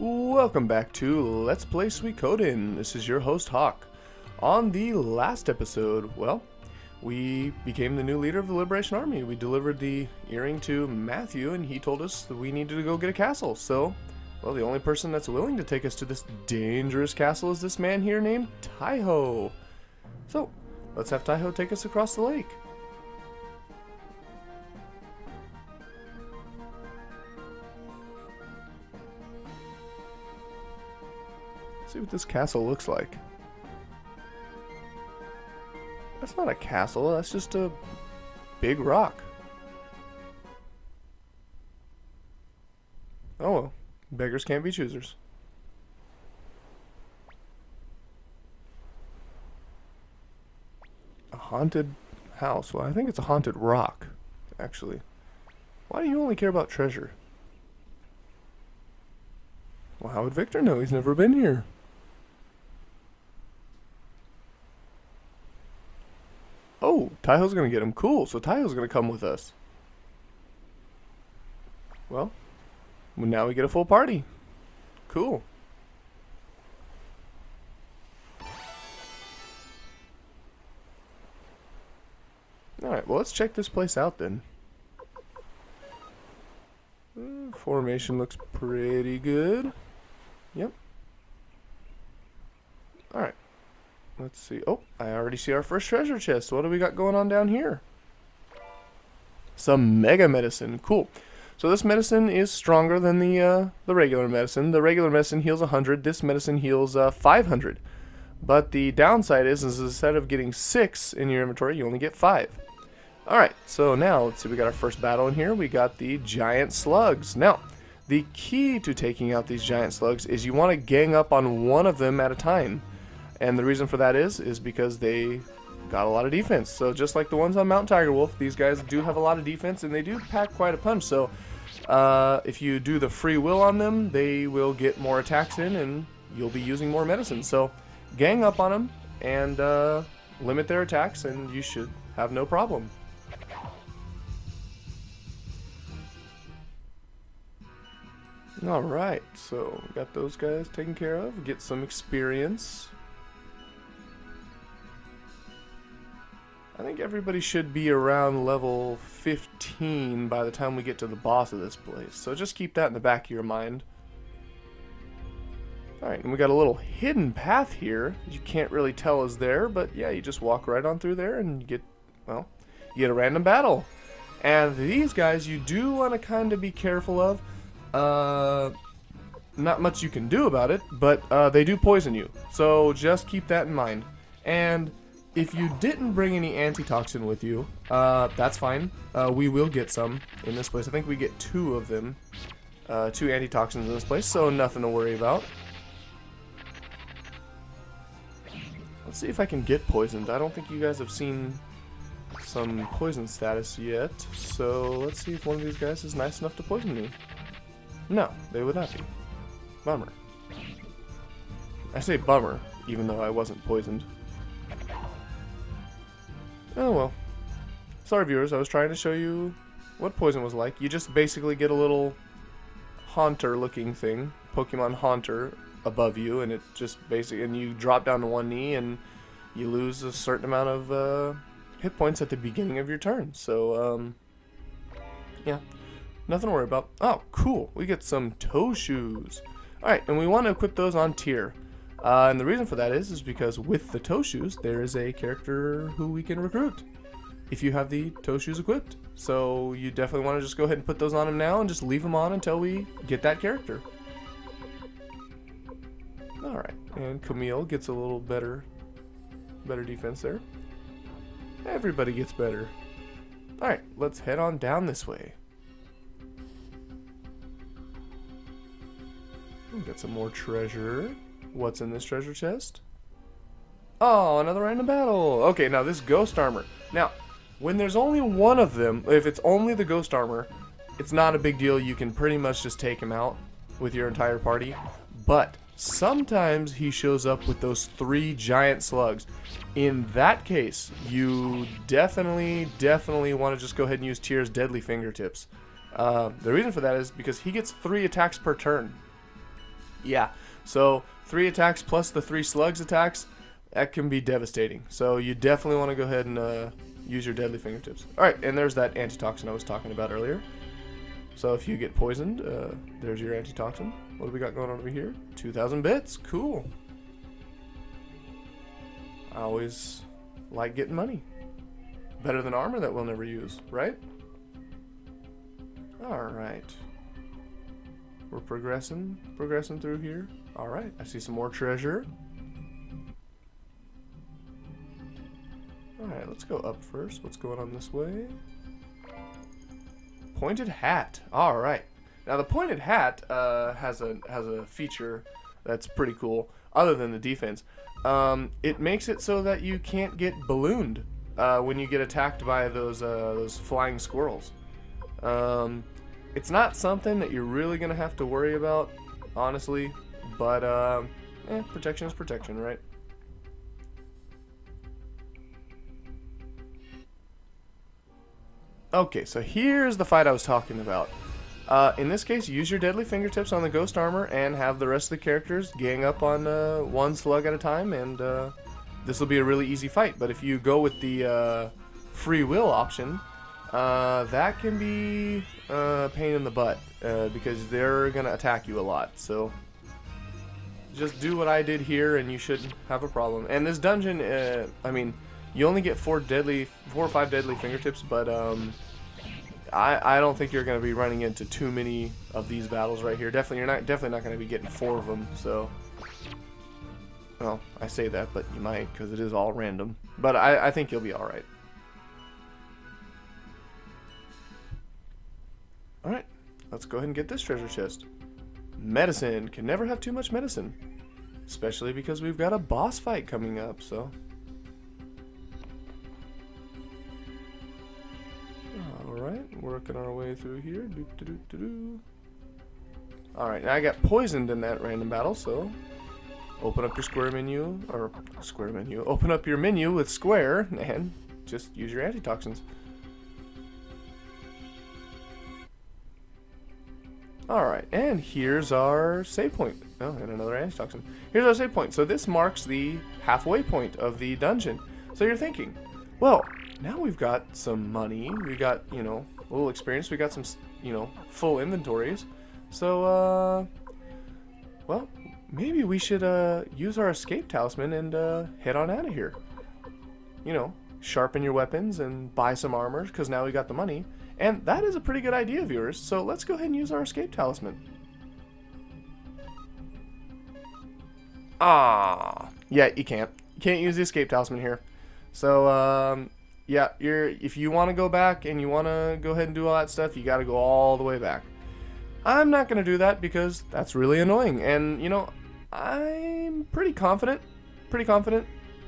Welcome back to Let's Play Suikoden. This is your host Hawk. On the last episode, well, we became the new leader of the Liberation Army. We delivered the earring to Matthew and he told us that we needed to go get a castle. So, well, the only person that's willing to take us to this dangerous castle is this man here named Taiho. So, let's have Taiho take us across the lake. See what this castle looks like. That's not a castle, that's just a big rock. Oh well, beggars can't be choosers. A haunted house. Well, I think it's a haunted rock, actually. Why do you only care about treasure? Well, how would Victor know? He's never been here. Oh, Taiho's gonna get him. Cool, so Taiho's gonna come with us. Well, now we get a full party. Cool. Alright, well let's check this place out then. Formation looks pretty good. Yep. Alright. Let's see. Oh, I already see our first treasure chest. What do we got going on down here? Some mega medicine. Cool. So this medicine is stronger than the regular medicine. The regular medicine heals 100. This medicine heals 500. But the downside is instead of getting 6 in your inventory, you only get 5. Alright, so now let's see. We got our first battle in here. We got the giant slugs. Now, the key to taking out these giant slugs is you want to gang up on one of them at a time. And the reason for that is because they got a lot of defense. So just like the ones on Mount Tiger Wolf, these guys do have a lot of defense and they do pack quite a punch. So if you do the free will on them, they will get more attacks in and you'll be using more medicine. So gang up on them and limit their attacks and you should have no problem. Alright, so got those guys taken care of. Get some experience. I think everybody should be around level 15 by the time we get to the boss of this place. So just keep that in the back of your mind. Alright, and we got a little hidden path here. You can't really tell is there, but yeah, you just walk right on through there and you get, well, you get a random battle. And these guys you do want to kind of be careful of. Not much you can do about it, but they do poison you. So just keep that in mind. And if you didn't bring any antitoxin with you, that's fine. We will get some in this place. I think we get 2 of them. 2 antitoxins in this place, so nothing to worry about. Let's see if I can get poisoned. I don't think you guys have seen some poison status yet. So let's see if one of these guys is nice enough to poison me. No, they would not be. Bummer. I say bummer, even though I wasn't poisoned. Oh well. Sorry viewers, I was trying to show you what poison was like. You just basically get a little haunter looking thing, Pokemon Haunter, above you, and it just basically, and you drop down to one knee and you lose a certain amount of hit points at the beginning of your turn. So, yeah, nothing to worry about. Oh, cool, we get some toe shoes. Alright, and we want to equip those on tier. And the reason for that is because with the toe shoes, there is a character who we can recruit if you have the toe shoes equipped. So you definitely want to just go ahead and put those on him now and just leave them on until we get that character. Alright, and Camille gets a little better defense there. Everybody gets better. Alright, let's head on down this way. We got some more treasure. What's in this treasure chest? Oh, another random battle. Okay, now this ghost armor. Now, when there's only one of them, if it's only the ghost armor, it's not a big deal. You can pretty much just take him out with your entire party. But sometimes he shows up with those 3 giant slugs. In that case, you definitely want to just go ahead and use Tyr's Deadly Fingertips. The reason for that is because he gets 3 attacks per turn. Yeah, so 3 attacks plus the 3 slugs attacks, that can be devastating. So you definitely want to go ahead and use your deadly fingertips. Alright, and there's that antitoxin I was talking about earlier. So if you get poisoned, there's your antitoxin. What do we got going on over here? 2,000 bits. Cool. I always like getting money. Better than armor that we'll never use, right? Alright. We're progressing through here. Alright, I see some more treasure. Alright, let's go up first. What's going on this way? Pointed hat. Alright. Now the pointed hat has a feature that's pretty cool, other than the defense. It makes it so that you can't get ballooned when you get attacked by those flying squirrels. It's not something that you're really gonna have to worry about, honestly, but protection is protection, right? Okay, so here's the fight I was talking about. In this case, use your deadly fingertips on the ghost armor and have the rest of the characters gang up on one slug at a time, and this will be a really easy fight. But if you go with the free will option, that can be a pain in the butt because they're going to attack you a lot. So just do what I did here and you shouldn't have a problem. And this dungeon, I mean, you only get 4 or 5 deadly fingertips, but I don't think you're going to be running into too many of these battles right here. Definitely not going to be getting 4 of them. So, well, I say that, but you might because it is all random. But I think you'll be all right. All right, let's go ahead and get this treasure chest. Medicine. Can never have too much medicine, especially because we've got a boss fight coming up. So. Alright, working our way through here. Alright, now I got poisoned in that random battle, so open up your square menu, or square menu, open up your menu with square, and just use your antitoxins. Alright, and here's our save point. Oh, and another antitoxin. Here's our save point. So this marks the halfway point of the dungeon. So you're thinking, well, now we've got some money, we got, you know, a little experience, we got some, you know, full inventories. So, well, maybe we should use our escape talisman and head on out of here. You know, sharpen your weapons and buy some armor, because now we got the money. And that is a pretty good idea, viewers. So let's go ahead and use our escape talisman. Yeah, you can't. You can't use the escape talisman here. So, yeah, if you want to go back and you want to go ahead and do all that stuff, you got to go all the way back. I'm not going to do that because that's really annoying. And, you know, I'm pretty confident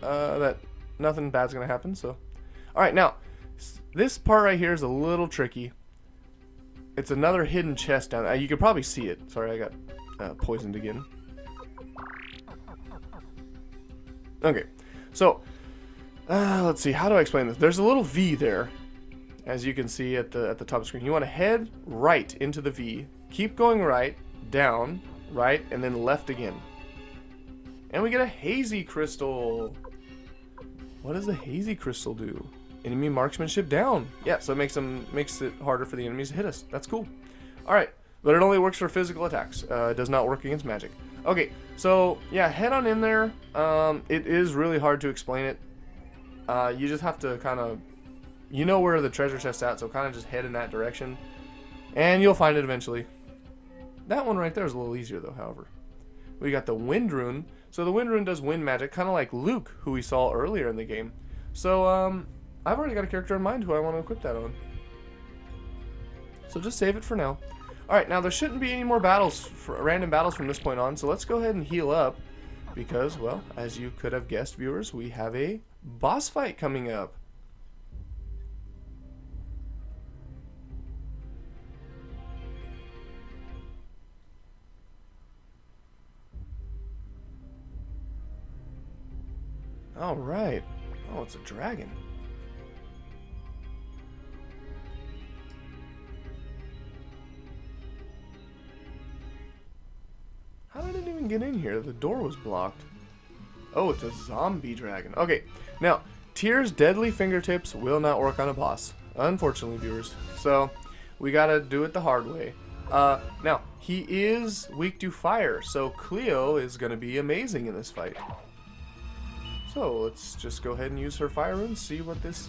that nothing bad's going to happen. So, all right, now, this part right here is a little tricky. It's another hidden chest down there. You could probably see it. Sorry, I got poisoned again. Okay, so let's see. How do I explain this? There's a little V there, as you can see at the top of the screen. You want to head right into the V. Keep going right, down, right, and then left again. And we get a hazy crystal. What does the hazy crystal do? Enemy marksmanship down. Yeah, so it makes it harder for the enemies to hit us. That's cool. All right, but it only works for physical attacks. It does not work against magic. Okay, so yeah, head on in there. It is really hard to explain it. You just have to kind of, you know where the treasure chest's at, so kind of just head in that direction, and you'll find it eventually. That one right there is a little easier though, however. We got the wind rune. So the wind rune does wind magic, kind of like Luke, who we saw earlier in the game. So I've already got a character in mind who I want to equip that on. So just save it for now. Alright, now there shouldn't be any more battles, random battles from this point on, so let's go ahead and heal up. Because, well, as you could have guessed, viewers, we have a boss fight coming up. Alright. Oh, it's a dragon. How did it even couldn't get in here. The door was blocked. Oh, it's a zombie dragon. Okay, now, Tyr's deadly fingertips will not work on a boss. Unfortunately, viewers. So, we gotta do it the hard way. Now, he is weak to fire, so Cleo is gonna be amazing in this fight. So, let's just go ahead and use her fire rune, see what this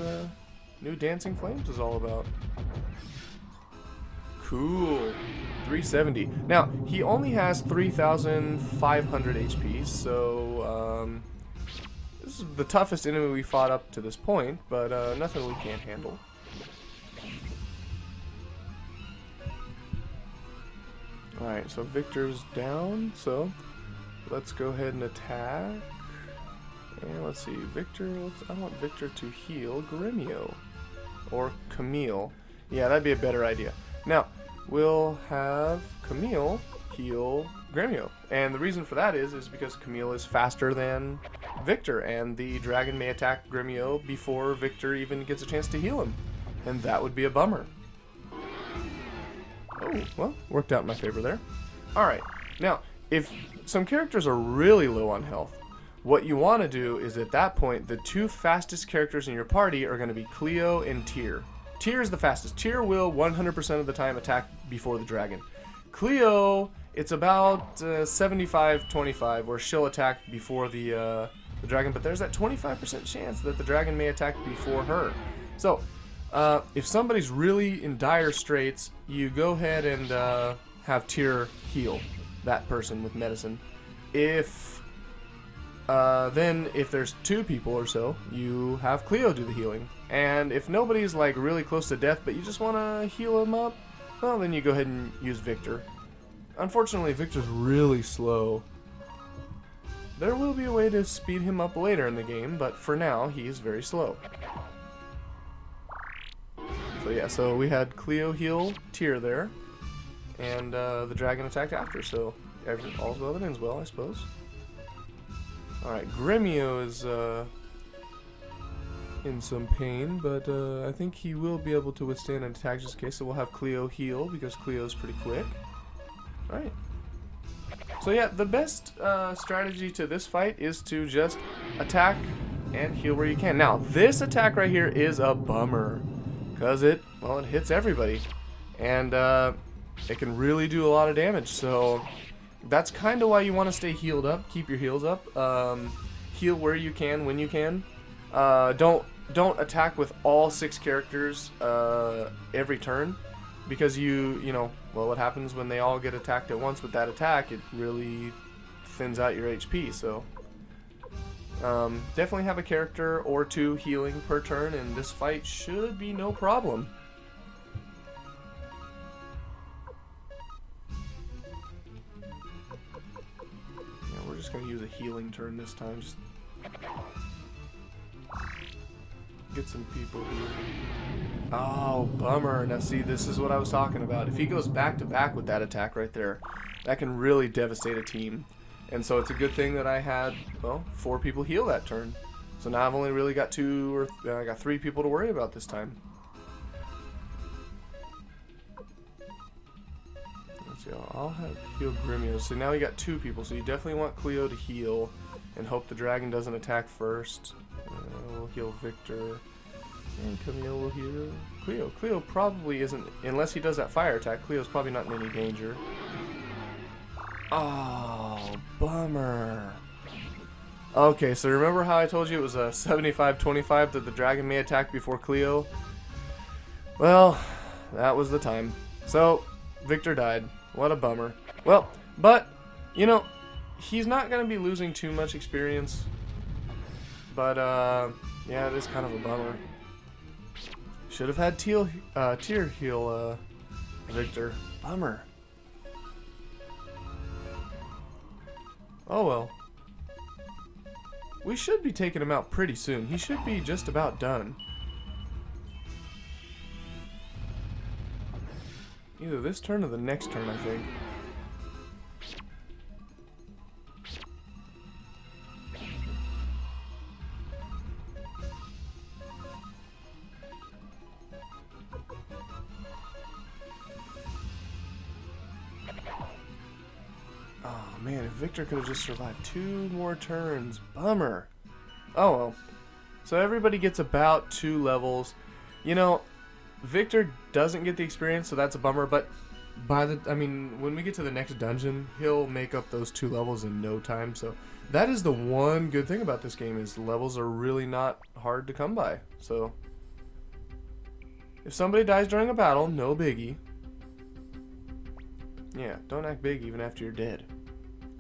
new Dancing Flames is all about. Cool. 370. Now, he only has 3,500 HP, so this is the toughest enemy we fought up to this point, but nothing we can't handle. Alright, so Victor's down, so let's go ahead and attack. And let's see, Victor, I want Victor to heal Gremio. Or Camille. Yeah, that'd be a better idea. Now, we'll have Camille heal Gremio. And the reason for that is because Camille is faster than Victor, and the dragon may attack Gremio before Victor even gets a chance to heal him. And that would be a bummer. Oh, well, worked out in my favor there. Alright, now, if some characters are really low on health, what you want to do is at that point, the two fastest characters in your party are going to be Cleo and Tyr. Tyr is the fastest. Tyr will 100% of the time attack before the dragon. Cleo, it's about 75-25, where she'll attack before the dragon, but there's that 25% chance that the dragon may attack before her. So, if somebody's really in dire straits, you go ahead and have Tyr heal that person with medicine. Then if there's two people or so, you have Cleo do the healing. And if nobody's like really close to death, but you just want to heal him up, well, then you go ahead and use Victor. Unfortunately, Victor's really slow. There will be a way to speed him up later in the game, but for now, he's very slow. So yeah, so we had Cleo heal Tyr there, and the dragon attacked after, so all's well that ends well, I suppose. Alright, Gremio is in some pain, but I think he will be able to withstand an attack just in case, so we'll have Cleo heal, because Cleo's pretty quick. Alright. So yeah, the best strategy to this fight is to just attack and heal where you can. Now, this attack right here is a bummer, because it hits everybody, and it can really do a lot of damage, so that's kind of why you want to stay healed up. Keep your heals up. Heal where you can, when you can. Don't attack with all 6 characters every turn, because well, what happens when they all get attacked at once with that attack? It really thins out your HP. So definitely have a character or 2 healing per turn, and this fight should be no problem. We're just going to use a healing turn this time. Just get some people here. Oh, bummer. Now see, this is what I was talking about. If he goes back to back with that attack right there, that can really devastate a team. And so it's a good thing that I had, well, 4 people heal that turn. So now I've only really got 3 people to worry about this time. I'll have heal Gremio. So now we got 2 people, so you definitely want Cleo to heal and hope the dragon doesn't attack first. We'll heal Victor, and Camille will heal Cleo. Cleo probably isn't, unless he does that fire attack, Cleo's probably not in any danger. Oh, bummer. Okay, so remember how I told you it was a 75-25 that the dragon may attack before Cleo? Well, that was the time. So, Victor died. What a bummer. Well, but, he's not going to be losing too much experience. But, yeah, it is kind of a bummer. Should have had Tyr heal Victor. Bummer. Oh well. We should be taking him out pretty soon. He should be just about done. Either this turn or the next turn, I think. Oh man, if Victor could have just survived 2 more turns. Bummer. Oh well. So everybody gets about 2 levels. You know, Victor doesn't get the experience, so that's a bummer, but when we get to the next dungeon, he'll make up those 2 levels in no time. So that is the one good thing about this game, is levels are really not hard to come by. So if somebody dies during a battle, no biggie. Yeah, don't act big even after you're dead.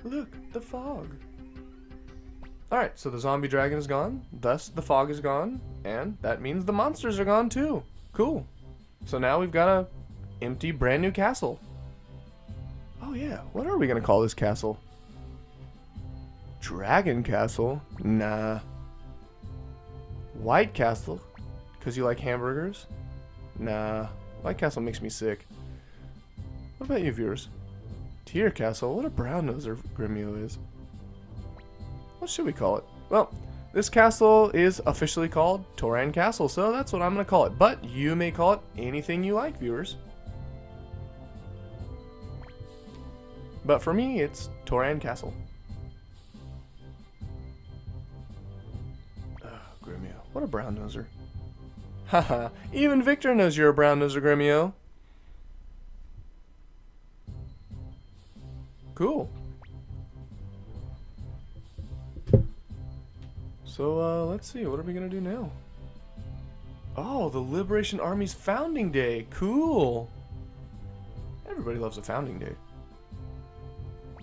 Look, the fog. Alright, so the zombie dragon is gone, thus the fog is gone, and that means the monsters are gone too. Cool. So now we've got a empty brand new castle. Oh yeah, what are we gonna call this castle? Dragon Castle? Nah. White Castle? Because you like hamburgers? Nah. White Castle makes me sick. What about you viewers? Tier Castle? What a brown noser Gremio is. What should we call it? Well, this castle is officially called Toran Castle, so that's what I'm going to call it. But you may call it anything you like, viewers. But for me, it's Toran Castle. Gremio. What a brown noser. Haha, even Victor knows you're a brown noser, Gremio. Cool. So, let's see. What are we going to do now? Oh, the Liberation Army's Founding Day. Cool. Everybody loves a Founding Day.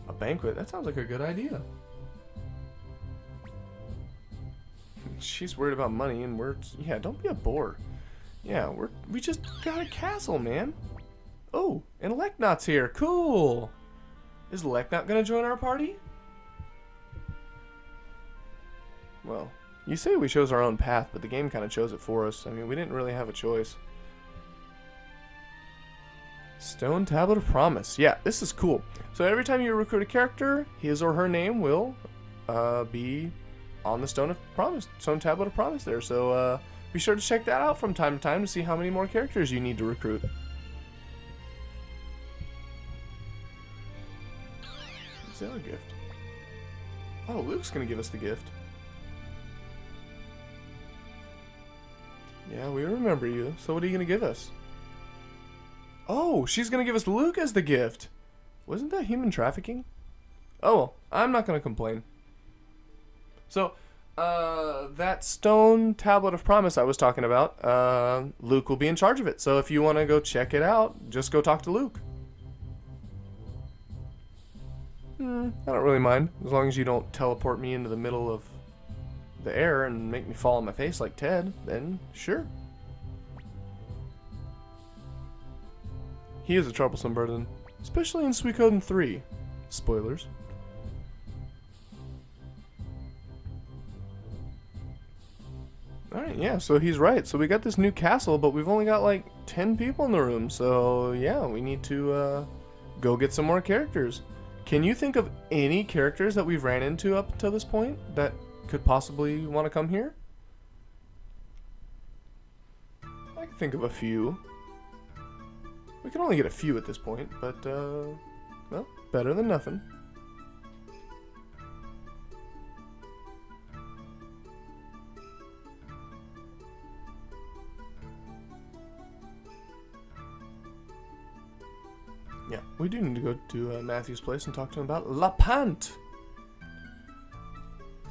A banquet. That sounds like a good idea. She's worried about money, and yeah, don't be a bore. Yeah, we just got a castle, man. Oh, and Leknot's here. Cool. Is Leknot gonna join our party? Well, you say we chose our own path, but the game kind of chose it for us. I mean, we didn't really have a choice. Stone Tablet of Promise. Yeah, this is cool. So every time you recruit a character, his or her name will be on the Stone Tablet of Promise there. So be sure to check that out from time to time to see how many more characters you need to recruit. What's the other gift? Oh, Luke's gonna give us the gift. Yeah, we remember you. So what are you gonna give us? Oh, she's gonna give us Luke as the gift. Wasn't that human trafficking? Oh well, I'm not gonna complain. So, that Stone Tablet of Promise I was talking about, Luke will be in charge of it. So if you want to go check it out, just go talk to Luke. I don't really mind, as long as you don't teleport me into the middle of the air and make me fall on my face like Ted, then sure. He is a troublesome burden, especially in Suikoden 3. Spoilers. Alright, yeah, so he's right. So we got this new castle, but we've only got like 10 people in the room. So yeah, we need to go get some more characters. Can you think of any characters that we've ran into up to this point that could possibly want to come here? I can think of a few. We can only get a few at this point, but well, better than nothing. Yeah, we do need to go to Matthew's place and talk to him about La Pant.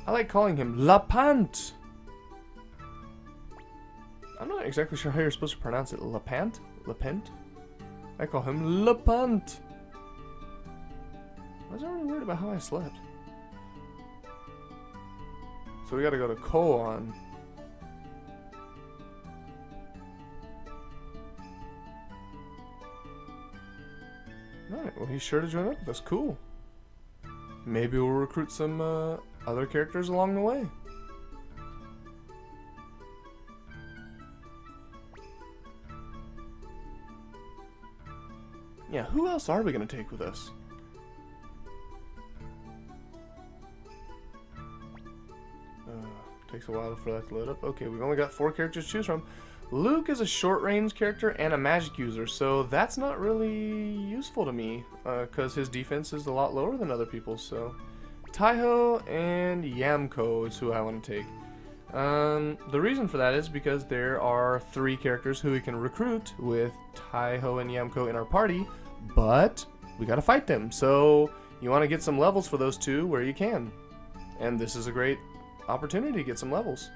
I like calling him La Pant. I'm not exactly sure how you're supposed to pronounce it. La Pant? La Pant? I call him La Pant. I was already worried about how I slept. So we gotta go to Koan. Alright, well he's sure to join up with us. Cool. Maybe we'll recruit some other characters along the way. Yeah, who else are we going to take with us? Takes a while for that to load up. Okay, we've only got 4 characters to choose from. Luke is a short-range character and a magic user, so that's not really useful to me, because his defense is a lot lower than other people's, so... Taiho and Yamko is who I want to take. The reason for that is because there are 3 characters who we can recruit with Taiho and Yamko in our party, but we gotta fight them, so you want to get some levels for those 2 where you can. And this is a great opportunity to get some levels.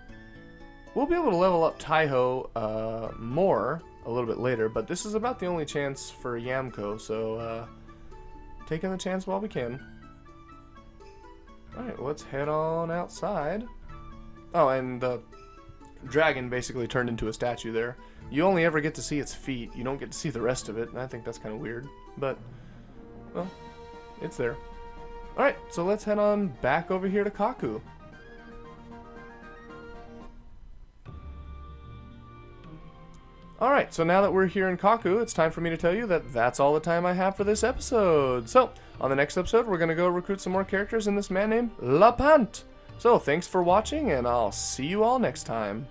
We'll be able to level up Taiho more a little bit later, but this is about the only chance for Yamko, so taking the chance while we can. Alright, let's head on outside. Oh, and the dragon basically turned into a statue there. You only ever get to see its feet. You don't get to see the rest of it, and I think that's kind of weird. But, well, it's there. Alright, so let's head on back over here to Kaku. Alright, so now that we're here in Kaku, it's time for me to tell you that that's all the time I have for this episode. So, on the next episode, we're going to go recruit some more characters in this man named La Pant. So, thanks for watching, and I'll see you all next time.